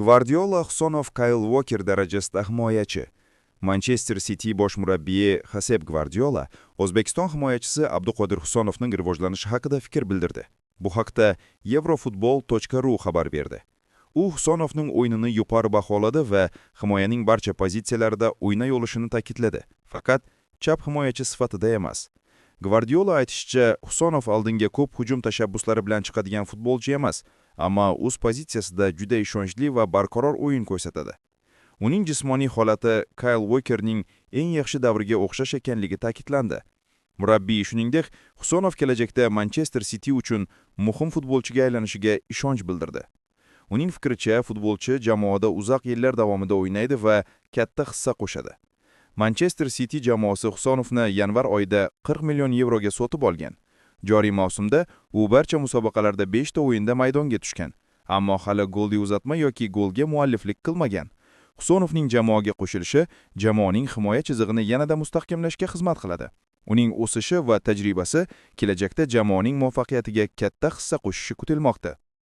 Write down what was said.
Gvardiola, Husanov, Kyle Walker darajasida himoyachi. Manchester City bosh murabbiyi Josep Gvardiola O'zbekiston himoyachisi Abduqodir Husanovning rivojlanishi haqida fikr bildirdi. Bu haqda Eurofutbol.ru xabar berdi. U Husanovning o'yinini yuqori baholadi va himoyaning barcha pozitsiyalarida o'ynay olishini ta'kidladi. Faqat chap himoyachi sifatida emas. Gvardiola aytishicha, Husanov oldinga ko'p hujum tashabbuslari bilan chiqadigan futbolchi emas, ammo o'z pozitsiyasida juda ishonchli va barqaror o'yin ko'rsatadi. Uning jismoniy holati Kyle Walkerning eng yaxshi davriga o'xshash ekanligi ta'kidlandi. Murabbiy shuningdek, Husanov kelajakda Manchester City uchun muhim futbolchiga aylanishiga ishonch bildirdi. Uning fikricha, futbolchi jamoada uzoq yillar davomida o'ynaydi va katta hissa qo'shadi. Manchester City jamoasi Husanovni yanvar oyida 40 million yevroga sotib olgan. Joriy mavsumda u barcha musobaqalarda 5 ta o'yinda maydonga tushgan, ammo hali golli uzatma yoki golga mualliflik qilmagan. Husanovning jamoaga qo'shilishi jamoaning himoya chizig'ini yanada mustahkamlashga xizmat qiladi. Uning o'sishi va tajribasi kelajakda jamoaning muvaffaqiyatiga katta hissa qo'shishi kutilmoqda.